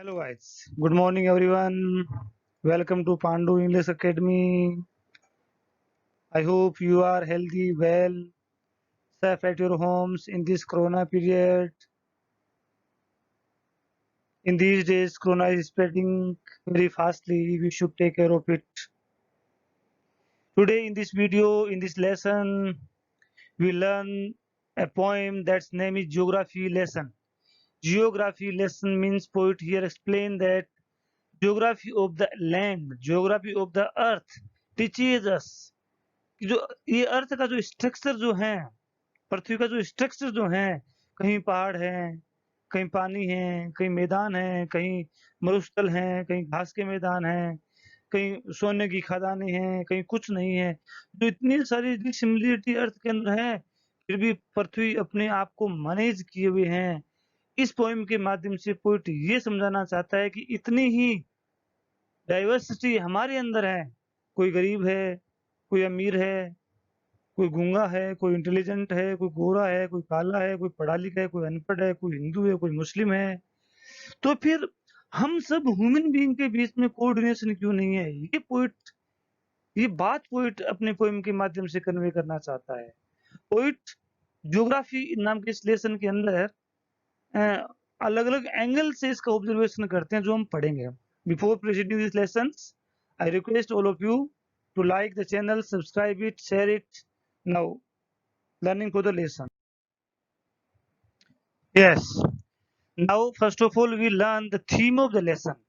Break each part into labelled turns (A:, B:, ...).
A: Hello guys, good morning everyone. Welcome to Pandu English Academy. I hope you are healthy, well, safe at your homes in this Corona period. In these days, Corona is spreading very fastly. We should take care of it. Today, in this video, in this lesson, we learn a poem that's name is Geography Lesson. Geography lesson means poet here explain that geography of the land, geography of the earth teaches us कि जो ये अर्थ का जो structure जो है, पृथ्वी का जो structure जो है, कहीं पहाड़ हैं, कहीं पानी है, कहीं मैदान है, कहीं मरुस्थल हैं, कहीं घास के मैदान हैं, कहीं सोने की खदानें हैं, कहीं कुछ नहीं है। तो इतनी सारी डिसिमिलरिटी अर्थ के अंदर है, फिर भी पृथ्वी अपने आप को मैनेज किए हुए हैं। इस पोएम के माध्यम से पोएट ये समझाना चाहता है कि इतनी ही डाइवर्सिटी हमारे अंदर है। कोई गरीब है, कोई अमीर है, कोई गूंगा है, कोई इंटेलिजेंट है, कोई गोरा है, कोई काला है, कोई पढ़ा लिखा है, कोई अनपढ़ है, कोई हिंदू है, कोई मुस्लिम है। तो फिर हम सब ह्यूमन बीइंग के बीच में कोऑर्डिनेशन क्यों नहीं है? ये बात पोइट अपने पोएम के माध्यम से कन्वे करना चाहता है। पोइट ज्योग्राफी नाम के इस लेसन के अंदर अलग-अलग एंगल से इसका ऑब्जर्वेशन करते हैं जो हम पढ़ेंगे। Before proceeding this lessons, I request all of you to like the channel, subscribe it, share it. Now learning for the lesson. Yes. Now, first of all, we learn the theme of the lesson.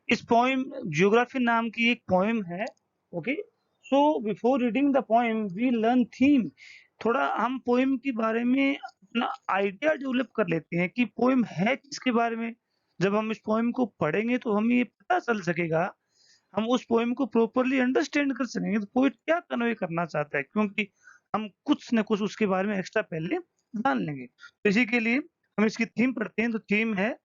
A: इस poem geography नाम की एक poem है. Okay, so before reading the poem we learn theme. थोड़ा हम poem के बारे में अपना आइडिया डेवलप कर लेते हैं कि पोएम है किसके बारे में. जब हम इस पोएम को पढ़ेंगे तो हमें ये पता चल सकेगा, हम उस पोएम को प्रॉपर्ली अंडरस्टैंड कर सकेंगे तो पोएट क्या कन्वे करना चाहता है, क्योंकि हम कुछ न कुछ उसके बारे में एक्स्ट्रा पहले जान लेंगे। तो इसी के लिए हम इसकी थीम पढ़ते हैं। तो थीम है,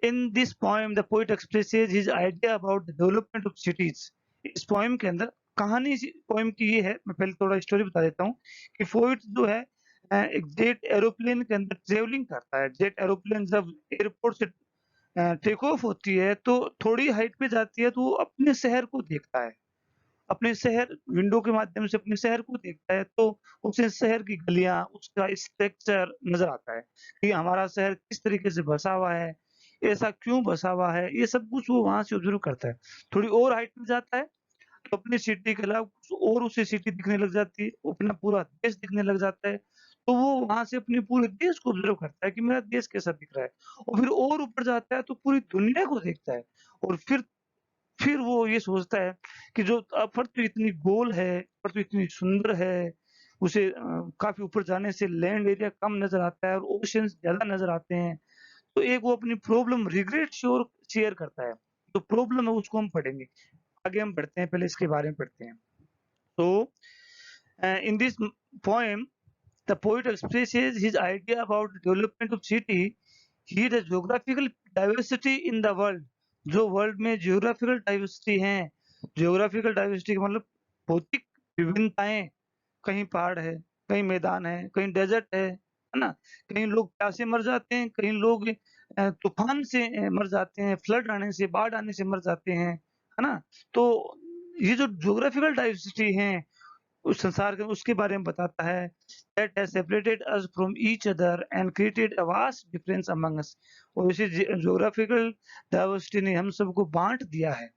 A: in this poem the poet expresses his idea about the development of cities. इस पोएम के अंदर कहानी पोएम की ये है, मैं पहले थोड़ा स्टोरी बता देता हूँ कि पोएट जो है एक जेट एरोप्लेन के अंदर ट्रेवलिंग करता है। जेट एरोप्लेन जब एयरपोर्ट से टेक ऑफ होती है तो थोड़ी हाइट पे जाती है तो वो अपने शहर को देखता है। अपने शहर विंडो के माध्यम से अपने शहर को देखता है तो उसे शहर की गलियाँ, उसका स्ट्रक्चर नज़र आता है कि हमारा शहर किस तरीके से बसा हुआ है, ऐसा क्यों बसा हुआ है, ये सब कुछ वो वहाँ से ऑब्ज़र्व करता है। थोड़ी और हाइट में जाता है तो अपनी सिटी के अलावा कुछ और उसे सिटी दिखने लग जाती है, वो अपना पूरा देश दिखने लग जाता है। तो वो वहाँ से अपने पूरे देश को ऑब्ज़र्व करता है कि मेरा देश कैसा दिख रहा है, और फिर और ऊपर जाता है तो पूरी दुनिया को देखता है, और फिर वो ये सोचता है कि जो पृथ्वी इतनी गोल है, पृथ्वी इतनी सुंदर है, उसे काफ़ी ऊपर जाने से लैंड एरिया कम नज़र आता है और ओशियन्स ज़्यादा नज़र आते हैं। तो एक वो अपनी प्रॉब्लम रिग्रेट शेयर करता है। तो प्रॉब्लम है उसको हम पढ़ेंगे। आगे हम बढ़ते हैं, पहले इसके बारे में पढ़ते हैं। So, in this poem, the poet expresses his idea about the development of city. Here, the geographical diversity in the world. जो वर्ल्ड में जियोग्राफिकल डाइवर्सिटी है, जियोग्राफिकल डाइवर्सिटी का मतलब भौतिक विभिन्नताएं, कहीं पहाड़ है, कहीं मैदान है, कहीं डेजर्ट है ना? कहीं लोग प्यासे मर जाते हैं, कहीं लोग तूफान से मर जाते हैं, फ्लड आने से, बाढ़ आने से मर जाते हैं, है ना? तो ये जो जियोग्राफिकल डाइवर्सिटी है उस संसार के, उसके बारे में बताता है। That has separated us from each other and created a vast difference among us. और इसी ज्योग्राफिकल डाइवर्सिटी ने हम सबको बांट दिया है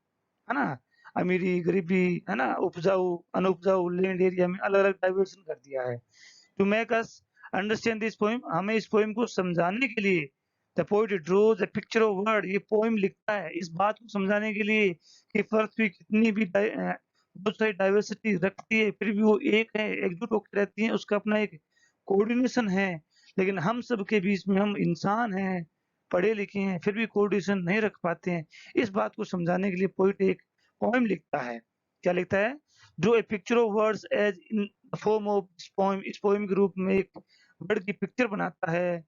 A: ना? अमीरी गरीबी, है ना, उपजाऊ अनउपजाऊ लैंड एरिया में अलग अलग डाइवर्सन कर दिया है। To make us understand this poem, हमें इस पोएम को समझाने के लिए the poet draws a picture of world, ये पोएम लिखता है इस बात को समझाने के लिए कि पृथ्वी कितनी भी बहुत सारी डाइवर्सिटी रखती है, फिर भी वो एक है, एकजुट होकर रहती है, उसका अपना एक कोऑर्डिनेशन है। लेकिन हम सब के बीच में हम इंसान हैं, पढ़े लिखे हैं, फिर भी कोऑर्डिनेशन नहीं रख पाते हैं। इस बात को समझाने के लिए पोएट एक पोएम लिखता है। क्या लिखता है? Draw a picture of words as in form of this poem. इस पोएम के रूप में एक वर्ड की पिक्चर बनाता है।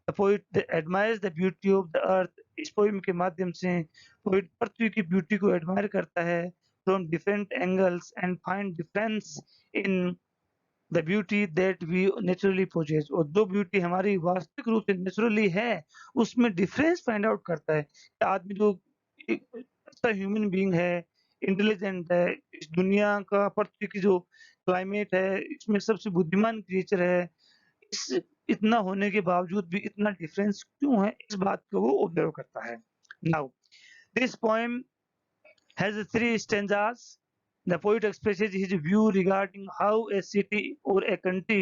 A: The poet admires the beauty of the earth. इस पोएम के माध्यम से पोएट पृथ्वी की ब्यूटी को एडमायर करता है from different angles and find difference in the beauty that we naturally possess, और जो ब्यूटी हमारी वास्तविक रूप से नेचुरली है उसमें डिफरेंस फाइंड आउट करता है कि आदमी जो एक अच्छा ह्यूमन बीइंग है, इंटेलिजेंट है, इस दुनिया का पृथ्वी की जो क्लाइमेट है इसमें सबसे बुद्धिमान क्रिएचर है, इस इतना होने के बावजूद भी इतना डिफरेंस क्यों है, इस बात को वो ऑब्जर्व करता है। Now this poem has three stanzas. The poet expresses his view regarding how a city or a country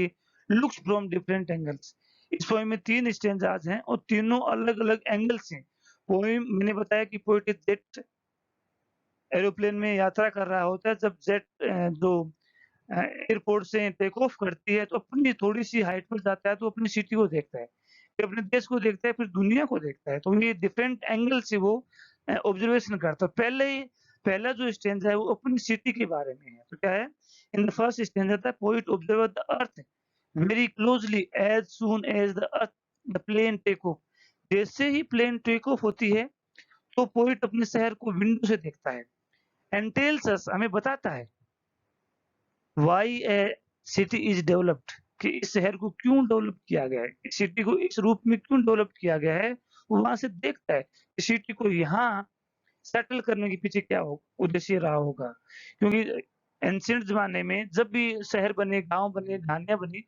A: looks from different angles. इस पोएम में 3 स्टेंजाज हैं और तीनों अलग-अलग एंगल्स हैं। पोएम मैंने बताया कि पोएट जेट एरोप्लेन में यात्रा कर रहा होता है, जब जेट जो एयरपोर्ट से टेक ऑफ करती है तो अपनी थोड़ी-सी हाइट पर जाता है तो अपनी सिटी को देखता है, फिर अपने देश को देखता है, फिर दुनिया को देखता है। तो ये डिफरेंट एंगल से वो ऑब्जर्वेशन करता है। पहला जो स्टैंजा है वो अपनी सिटी के बारे में है। तो क्या है? In the first stanza the poet observe the earth very closely as soon as the plane take off. जैसे ही प्लेन टेक ऑफ होती है, तो पोएट अपने शहर को विंडो से देखता है एंड टेल्स अस, हमें बताता है why A city is developed, कि इस शहर को क्यों डेवलप किया गया है, इस सिटी को इस रूप में क्यों डेवलप किया गया है, वो वहां से देखता है कि सिटी को यहाँ सेटल करने के पीछे क्या उद्देश्य रहा होगा। क्योंकि एंशिएंट जमाने में जब भी शहर बने, गांव बने, ढानियां बनी,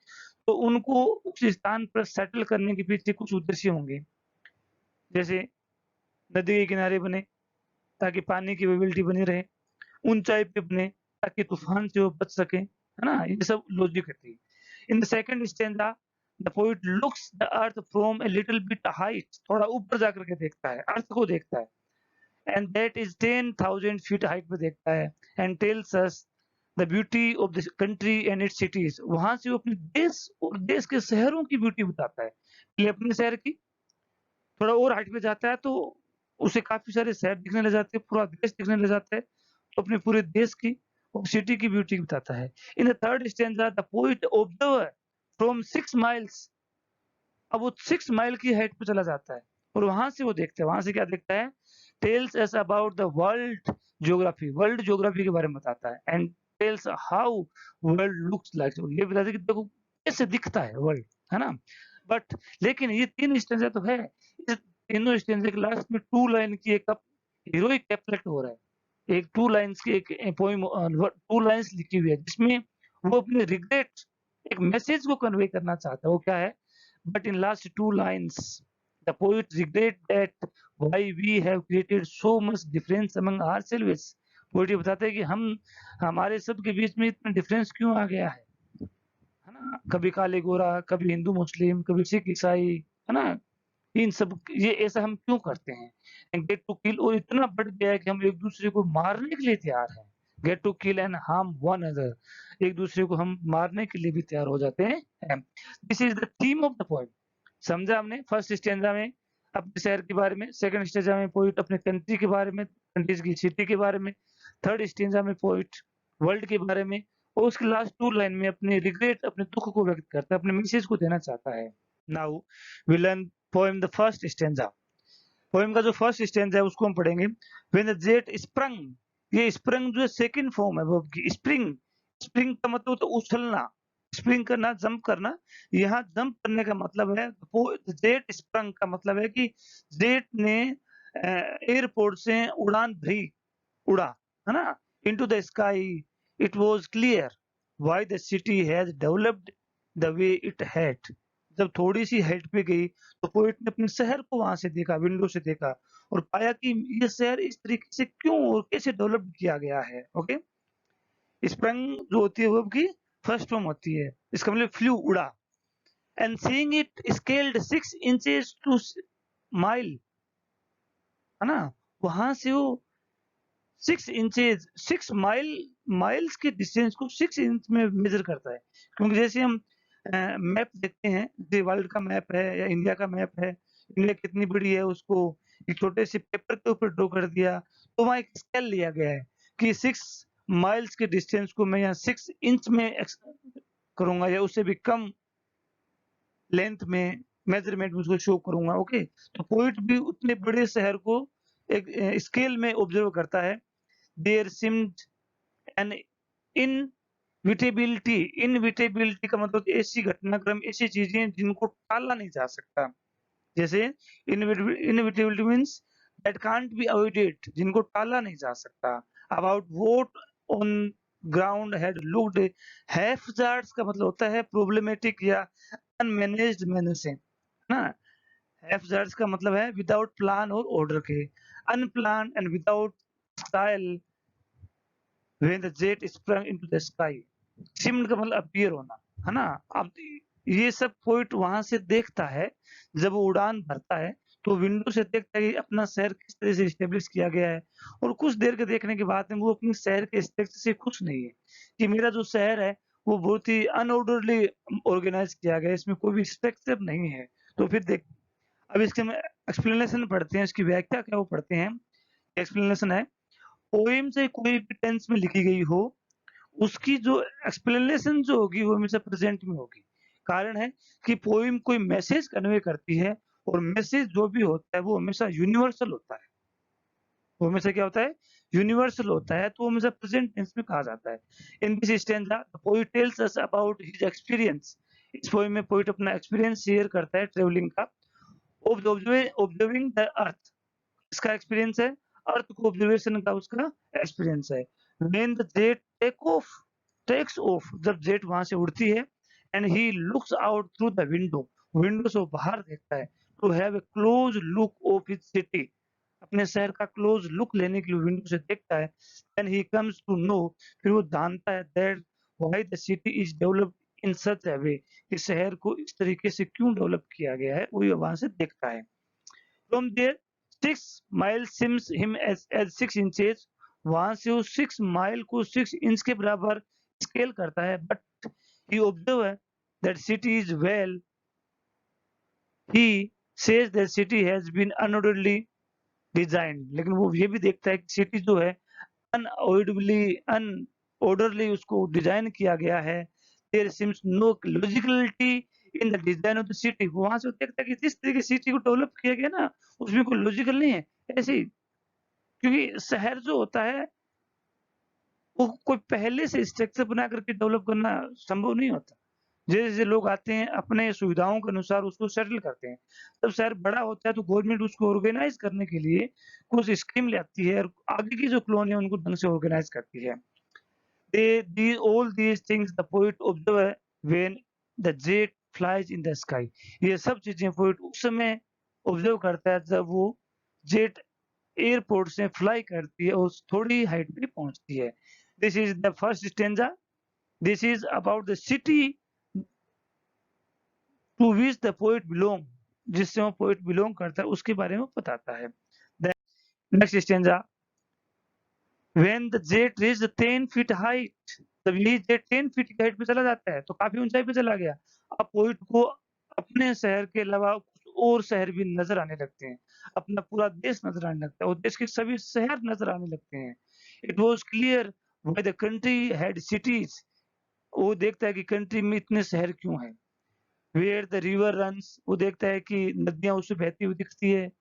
A: तो उनको उस स्थान पर सेटल करने के पीछे कुछ उद्देश्य होंगे। जैसे नदी के किनारे बने ताकि पानी की अवेलेबिलिटी बनी रहे, ऊंचाई पे बने ताकि तूफान से वो बच सके, है ना? ये सब लॉजिक रहती है। In the second stanza the poet looks the earth from a little bit height, थोड़ा ऊपर जाकर के देखता है, अर्थ को देखता है, and that is 10,000 feet height पे देखता है, and tells us the beauty of the country and it's cities. वहां से वो अपने देश और देश के शहरों की ब्यूटी बताता है। पहले अपने शहर की, थोड़ा और हाइट पे जाता है तो उसे काफ़ी सारे शहर दिखने लग जाते हैं, पूरा देश दिखने लग जाता है, तो अपने पूरे देश की और सिटी की ब्यूटी बताता है। In the third stanza the poet observe from 6 miles, अब वो 6 माइल की हाइट पे चला जाता है और वहाँ से वो देखता है, वहाँ से क्या देखता है? Tells us about the world geography के बारे में बताता है, and tales how world looks like, ये बताता है कि देखो कैसे दिखता है वर्ल्ड, है ना? बट लेकिन ये 3 स्टैंजा तो है, इस तीनों स्टैंजा के लास्ट में 2 लाइन की एक हीरोइक कैप्लेट हो रहा है। एक 2 लाइन्स की एक पोएम 2 लाइन्स लिखी हुई है जिसमें वो अपने रिग्रेट, एक मैसेज को कन्वे करना चाहता है। वो क्या है? But in last 2 lines, the poet regret that why we have created so much difference among ourselves. Poet ये बताता है कि हम हमारे सब के बीच में इतना डिफरेंस क्यों आ गया है ना? कभी काले गोरा, कभी हिंदू मुस्लिम, कभी सिख ईसाई, है ना? इन सब ये ऐसा हम क्यों करते हैं? एंड गेट टू किल, और इतना बढ़ गया है कि हम एक दूसरे को मारने के लिए तैयार हैं। Get to kill and harm one another, एक दूसरे को हम मारने के लिए भी तैयार हो जाते हैं। This is the theme of the poem. समझा हमने? फर्स्ट स्टैंजा में अपने शहर के बारे में, सेकंड स्टैंजा में पोएट अपने कंट्री के बारे में, कंट्रीज की सिटी के बारे में, थर्ड स्टैंजा में पोएट वर्ल्ड के बारे में, और उसके लास्ट 2 लाइन में अपने रिग्रेट, अपने दुःख को व्यक्त करता है, अपने मैसेज को देना चाहता है। Now we learn poem the first stanza. Poem का जो फर्स्ट स्टैंजा है उसको हम पढ़ेंगे। व्हेन द जेट स्प्रंग, ये स्प्रंग जो है सेकंड फॉर्म है वर्ब की, स्प्रिंग। स्प्रिंग का मतलब होता है उछलना, स्प्रिंग करना, जंप करना। यहाँ जंप करने का मतलब है, जेट स्प्रंग का मतलब है कि जेट ने एयरपोर्ट से उड़ान भरी, उड़ा, है ना? Into the sky it was clear why the city has developed the way it had. जब थोड़ी सी हाइट पे गई तो पोएट ने अपने शहर को वहां से देखा, विंडो से देखा, और पाया कि ये शहर इस तरीके से क्यों और कैसे डेवलप किया गया है। ओके, स्प्रंग जो होती है वो की फर्स्ट फॉर्म होती है, इसका मतलब फ्लू, उड़ा। And seeing it scaled 6 inches to mile, है ना? वहां से वो 6 इंचेस, 6 माइल्स के डिस्टेंस को 6 इंच में मेजर करता है। क्योंकि जैसे हम मैप देखते हैं, जैसे वर्ल्ड का मैप है या इंडिया का मैप है, इंडिया कितनी बड़ी है उसको एक छोटे से पेपर के ऊपर ड्रॉ कर दिया, तो वहाँ एक स्केल लिया गया है कि 6 माइल्स के डिस्टेंस को मैं यहाँ 6 इंच में करूंगा या उससे भी कम लेंथ में मेजरमेंट में उसको शो करूंगा। ओके, तो पोइट भी उतने बड़े शहर को एक स्केल में ऑब्जर्व करता है। देयर सीम्ड एन विटेबिलिटी, इनविटेबिलिटी का मतलब ऐसी घटनाक्रम, ऐसी चीजें जिनको टाला नहीं जा सकता। जैसे inevitability means that can't be avoided, जिनको टाला नहीं जा सकता। About vote on ground had looked haphazards का मतलब होता है प्रॉब्लमेटिक या अनमैनेज्ड मैनर से, है ना। हैफजार्ड्स का मतलब है विदाउट प्लान और ऑर्डर के, unplan and without style when the jet sprang into the sky। Seemed का मतलब अपीयर होना, है ना। अब ये सब पॉइंट वहां से देखता है, जब वो उड़ान भरता है तो विंडो से देखता है कि अपना शहर किस तरह से स्टेब्लिश किया गया है, और कुछ देर के देखने के बाद में वो अपने शहर के स्ट्रक्चर से खुश नहीं है कि मेरा जो शहर है वो बहुत ही अनऑर्डरली ऑर्गेनाइज किया गया है, इसमें कोई भी स्ट्रक्चर नहीं है। तो फिर देख, अब इसके हम एक्सप्लेनेशन पढ़ते हैं, इसकी व्याख्या क्या वो पढ़ते हैं। एक्सप्लेनेशन है, पोएम से कोई भी टेंस में लिखी गई हो, उसकी जो एक्सप्लेनेशन जो होगी वो हमेशा प्रेजेंट में होगी। कारण है कि पोएम कोई मैसेज कन्वे करती है, और मैसेज जो भी होता है वो हमेशा यूनिवर्सल होता है। वो हमेशा क्या होता है, यूनिवर्सल होता है, तो वो हमेशा प्रेजेंट टेंस में कहा जाता है। In this stanza the poet tells us about his experience. इस पोएम में पोएट अपना एक्सपीरियंस शेयर करता है ट्रेवलिंग का, ऑब्जर्विंग द अर्थ। इसका एक्सपीरियंस है, अर्थ को ऑब्जर्वेशन का उसका एक्सपीरियंस है। When the jet takes off, जब जेट वहां से उड़ती है, and he looks out through the window, window से वो बाहर देखता है, to have a close look of his city, अपने शहर का क्लोज लुक लेने के लिए विंडो से देखता है। And he comes to know, फिर वो जानता है that why the city is developed in such a way, कि शहर को इस तरीके से क्यों डेवलप किया गया है, वो वहां से देखता है। From there 6 miles seems him as 6 inches। वहां से वो 6 माइल को 6 इंच के बराबर स्केल करता है। But he observe that city is well, he says that city has been unorderly designed। लेकिन वो ये भी देखता है कि सिटी जो है अनऑर्डरली उसको डिजाइन किया गया है। There seems no logicality in the design of the city. वहां से वो देखता है कि जिस तरीके सिटी को डेवलप किया गया ना, उसमें कोई लॉजिकल नहीं है ऐसे ही। क्योंकि शहर जो होता है वो कोई पहले से स्ट्रक्चर बना करके डेवलप करना संभव नहीं होता। जैसे-जैसे लोग आते हैं अपने सुविधाओं के अनुसार उसको सेटल करते हैं। जब शहर बड़ा होता है तो गवर्नमेंट उसको ऑर्गेनाइज़ करने के लिए कुछ स्कीम लाती है, और आगे की जो कॉलोनी है उनको ढंग से ऑर्गेनाइज़ करती है। They all these things the poet observe when the jet flies in the sky. ये सब चीज़ें पोएट उस समय ऑब्जर्व करता है जब वो जेट एयरपोर्ट से फ्लाई करती है और थोड़ी हाइट पे पहुँचती है। This is the first stanza. This is about the city to which the poet belong, जिससे वो पोएट बिलॉन्ग करता है उसके बारे में बताता है। Then next stanza, when the jet reached 10 feet height, जब ये जेट 10 फीट की हाइट पे चला जाता है तो काफ़ी ऊँचाई पे चला गया। अब पोएट को अपने शहर के अलावा कुछ और शहर भी नज़र आने लगते हैं। अपना पूरा देश नज़र आने लगता है और देश के सभी शहर नज़र आने लगते हैं। It was clear why the country had cities. वो देखता है कि कंट्री में इतने शहर क्यों हैं। वेयर द रिवर रन्स, वो देखता है कि नदियाँ उससे बहती हुई दिखती है।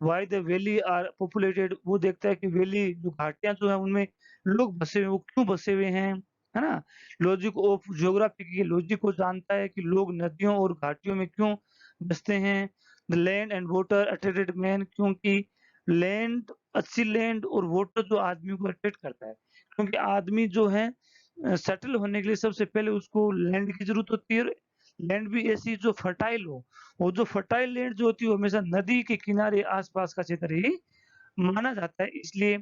A: Why the valley are populated, वो देखता है कि वैली जो घाटियाँ जो हैं उनमें लोग बसे हुए, वो क्यों बसे हुए हैं, है ना? लॉजिक ऑफ ज्योग्राफी की लॉजिक को जानता है कि लोग नदियों और घाटियों में क्यों बसते हैं। The land and water attracted man, क्योंकि लैंड, अच्छी लैंड और वाटर जो आदमी को अट्रैक्ट करता है। क्योंकि आदमी जो है सेटल होने के लिए सबसे पहले उसको लैंड की ज़रूरत होती है, लैंड भी ऐसी जो फर्टाइल हो। वो जो फर्टाइल लैंड जो होती है वो हमेशा नदी के किनारे आस-पास का क्षेत्र ही माना जाता है। इसलिए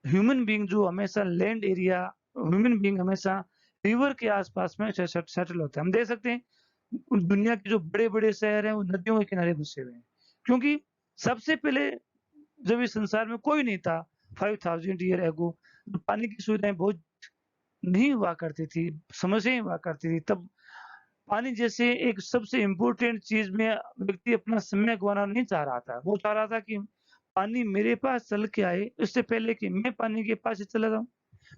A: ह्यूमन बीइंग जो हमेशा लैंड एरिया, ह्यूमन बीइंग हमेशा रिवर के आस-पास में सेटल होता है। हम देख सकते हैं दुनिया के जो बड़े-बड़े शहर हैं वो नदियों के किनारे बसे हुए हैं। क्योंकि सबसे पहले जब इस संसार में कोई नहीं था 5000 ईयर एगो, तो पानी की सुविधाएँ बहुत नहीं हुआ करती थी, समस्याएँ हुआ करती थी। तब पानी जैसे एक सबसे इम्पोर्टेंट चीज़ में व्यक्ति अपना समय गँवाना नहीं चाह रहा था। वो चाह रहा था कि पानी मेरे पास चल के आए, इससे पहले कि मैं पानी के पास ही चला जाऊँ,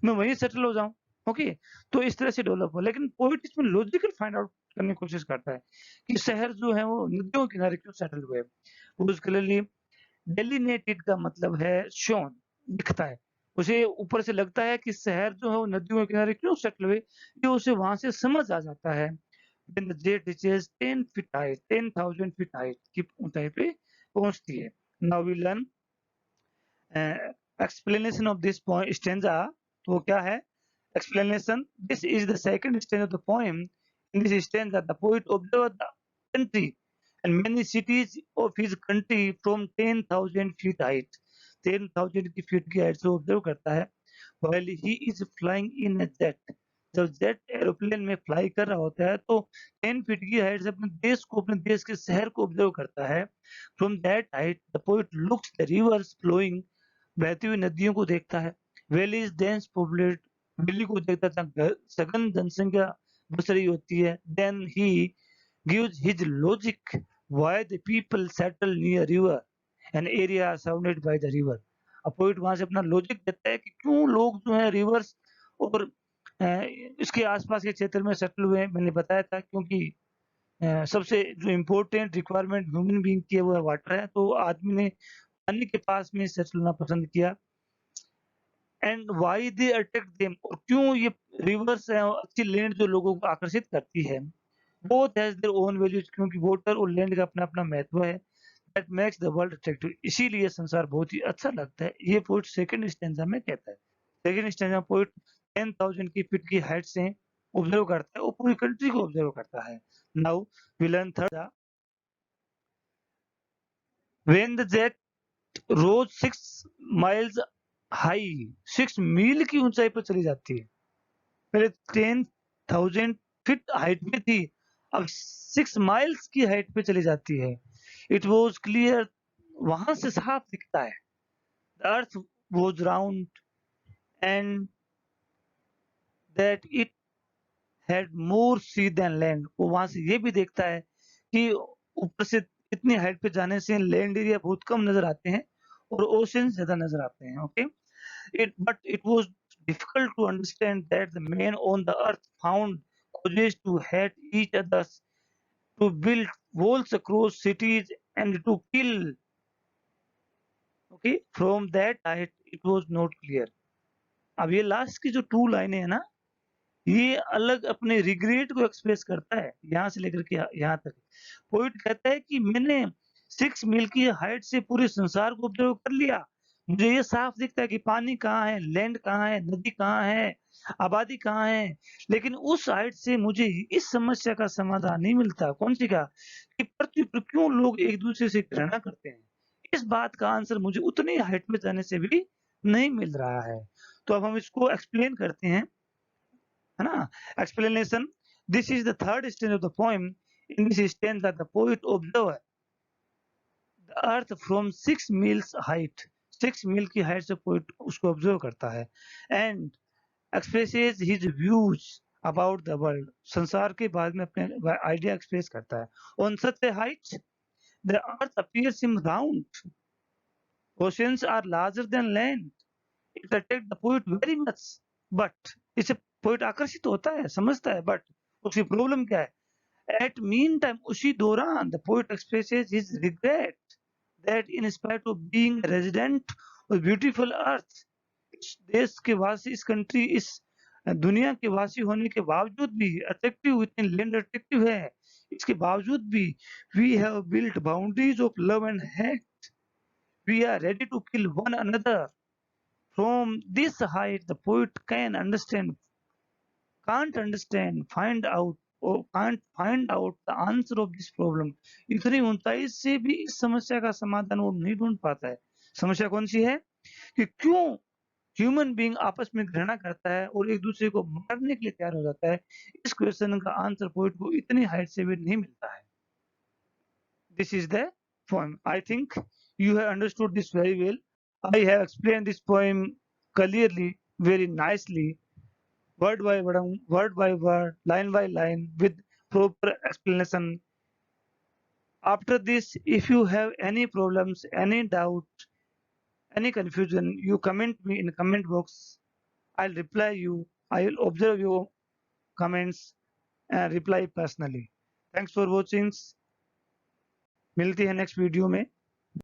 A: मैं वहीं सेटल हो जाऊँ, ओके? तो इस तरह से डेवलप हुआ। लेकिन पोएट इसमें लॉजिकल फाइंड आउट करने की कोशिश करता है कि शहर जो है वो नदियों के किनारे क्यों सेटल हुए। वो क्लियरली डेलिनेटेड का मतलब है शोन, दिखता है। उसे ऊपर से लगता है कि शहर जो है वो नदियों के किनारे क्यों सेटल हुए, ये उसे वहाँ से समझ आ जाता है। When the jet reaches 10 feet height, 10,000 feet height की ऊंचाई पे पहुँचती है। Now we learn explanation of this point stanza। तो वो क्या है? Explanation: This is the second stanza of the poem. In this stanza, the poet observed the country and many cities of his country from 10,000 feet height. 10,000 की feet की height से observe करता है। While he is flying in a jet, जब jet aeroplane में fly कर रहा होता है तो 10 फीट की हाइट से अपने देश को, अपने देश के शहर को ऑब्जर्व करता है। From that height, the poet looks the rivers flowing, बहती हुई नदियों को देखता है। वैलीज डेंस पॉपुलेट, वैली को देखता है जहाँ सघन जनसंख्या बस रही होती है। Then he gives his logic why the people settle near river an area surrounded by the river. अब पोइट वहां से अपना लॉजिक देता है कि क्यों लोग जो है रिवर्स और इसके आसपास के क्षेत्र में सेटल हुए हैं। मैंने बताया था क्योंकि सबसे जो इम्पोर्टेंट रिक्वायरमेंट ह्यूमन बीइंग की है वो है वाटर है, तो आदमी ने पानी के पास में सेटल होना पसंद किया। And why they attract them, और क्यों ये रिवर्स है अच्छी लैंड जो लोगों को आकर्षित करती है। Both has their own values, क्योंकि वाटर और लैंड का अपना अपना महत्व है। That makes the world attractive, इसीलिए संसार बहुत ही अच्छा लगता है। ये पोइट सेकंड स्टैंजा में कहता है। सेकंड स्टैंजा पोइट 10,000 की फीट की हाइट से ऑब्जर्व करता है और पूरी कंट्री को ऑब्जर्व करता है। Now we learn third. When the jet rose 6 miles high, 6 मील की ऊंचाई पर चली जाती है। पहले 10,000 फीट हाइट में थी, अब 6 माइल्स की हाइट पे चली जाती है। इट वाज क्लियर, वहां से साफ दिखता है। The earth was round and that it had more sea than land. वो वहां से ये भी देखता है कि ऊपर से इतनी हाइट पे जाने से लैंड एरिया बहुत कम नजर आते हैं और ओशन ज्यादा नजर आते हैं। Okay, it was difficult to understand that the men on the earth found causes to hate each other, to build walls across cities and to kill. Okay, from that height it was not clear। अब ये last की जो 2 लाइनें हैं ना, ये अलग अपने रिग्रेट को एक्सप्रेस करता है यहाँ से लेकर के यहाँ तक। पोइट कहता है कि मैंने 6 मील की हाइट से पूरे संसार को ऑब्जर्व कर लिया। मुझे ये साफ दिखता है कि पानी कहाँ है, लैंड कहाँ है, नदी कहाँ है, आबादी कहाँ है। लेकिन उस हाइट से मुझे इस समस्या का समाधान नहीं मिलता। कौन सी का? कि पृथ्वी पर क्यों लोग एक दूसरे से घृणा करते हैं। इस बात का आंसर मुझे उतनी हाइट में जाने से भी नहीं मिल रहा है। तो अब हम इसको एक्सप्लेन करते हैं, है ना? Explanation: This is the third stanza of the poem. In this stanza, the poet observes the earth from 6 miles height। 6 मील की हाइट से पोइट उसको ऑब्जर्व करता है and expresses his views about the world. संसार के बारे में अपने आइडिया एक्सप्रेस करता है। On such a height the earth appears him round, oceans are larger than land, it attract the poet very much. But इससे पोइट आकर्षित होता है, समझता है, बट उसकी प्रॉब्लम क्या है? At meantime, उसी दौरान the poet expresses his regret that in spite of being a resident of beautiful earth, इस देश के वासी, इस कंट्री, इस दुनिया के वासी होने के बावजूद भी अट्रैक्टिव, इतनी लैंड अट्रैक्टिव है, इसके बावजूद भी we have built boundaries of love and hate, we are ready to kill one another। From this height the poet can't understand, find out or can't find out the answer of this problem। इतनी ऊंचाई से भी इस समस्या का समाधान वो नहीं ढूंढ पाता है। समस्या कौन सी है? कि क्यों ह्यूमन बीइंग आपस में घृणा करता है और एक दूसरे को मारने के लिए तैयार हो जाता है। इस क्वेश्चन का आंसर पोइट को इतनी हाइट से भी नहीं मिलता है। This is the poem। I think you have understood this very well। I have explained this poem clearly, very nicely, word by word, line by line, with proper explanation। After this, if you have any problems, any doubt, any confusion, you comment me in comment box। I'll reply you, I'll observe your comments and reply personally। Thanks for watching। मिलते हैं next video में।